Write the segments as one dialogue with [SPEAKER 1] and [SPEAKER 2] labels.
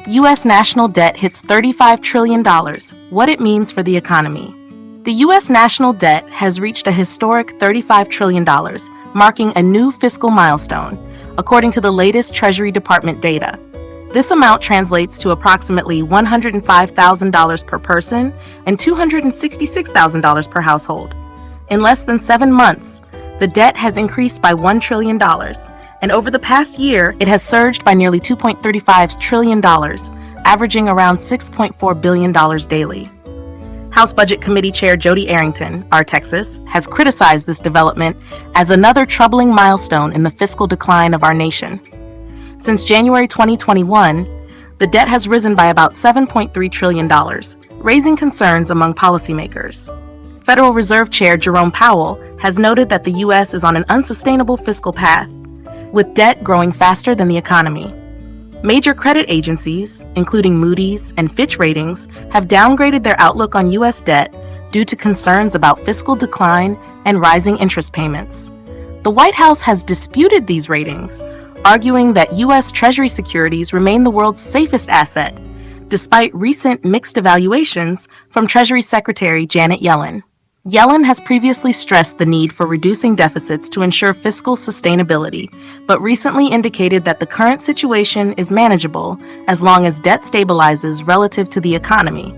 [SPEAKER 1] U.S. national debt hits $35 trillion, what it means for the economy. The U.S. national debt has reached a historic $35 trillion, marking a new fiscal milestone, according to the latest Treasury Department data. This amount translates to approximately $105,000 per person and $266,000 per household. In less than 7 months, the debt has increased by $1 trillion, and over the past year, it has surged by nearly $2.35 trillion, averaging around $6.4 billion daily. House Budget Committee Chair Jody Arrington, R. Texas, has criticized this development as another troubling milestone in the fiscal decline of our nation. Since January 2021, the debt has risen by about $7.3 trillion, raising concerns among policymakers. Federal Reserve Chair Jerome Powell has noted that the U.S. is on an unsustainable fiscal path, with debt growing faster than the economy. Major credit agencies, including Moody's and Fitch Ratings, have downgraded their outlook on U.S. debt due to concerns about fiscal decline and rising interest payments. The White House has disputed these ratings, arguing that U.S. Treasury securities remain the world's safest asset, despite recent mixed evaluations from Treasury Secretary Janet Yellen. Yellen has previously stressed the need for reducing deficits to ensure fiscal sustainability, but recently indicated that the current situation is manageable as long as debt stabilizes relative to the economy.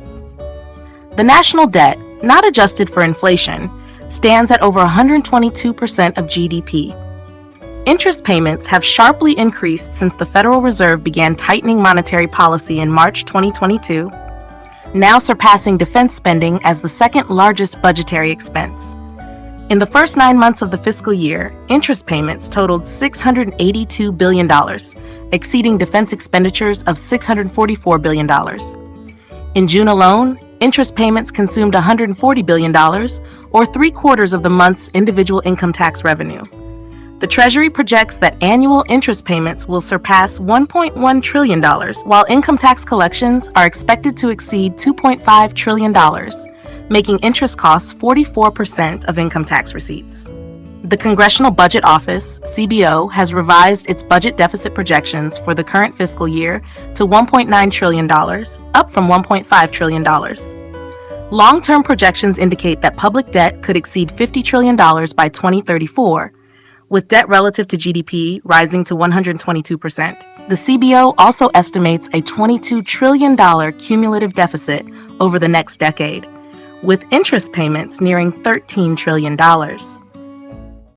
[SPEAKER 1] The national debt, not adjusted for inflation, stands at over 122% of GDP. Interest payments have sharply increased since the Federal Reserve began tightening monetary policy in March 2022, now surpassing defense spending as the second largest budgetary expense. In the first 9 months of the fiscal year, interest payments totaled $682 billion, exceeding defense expenditures of $644 billion. In June alone, interest payments consumed $140 billion, or 3/4 of the month's individual income tax revenue. The Treasury projects that annual interest payments will surpass $1.1 trillion, while income tax collections are expected to exceed $2.5 trillion, making interest costs 44% of income tax receipts. The Congressional Budget Office, CBO, has revised its budget deficit projections for the current fiscal year to $1.9 trillion, up from $1.5 trillion. Long-term projections indicate that public debt could exceed $50 trillion by 2034, with debt relative to GDP rising to 122%. The CBO also estimates a $22 trillion cumulative deficit over the next decade, with interest payments nearing $13 trillion.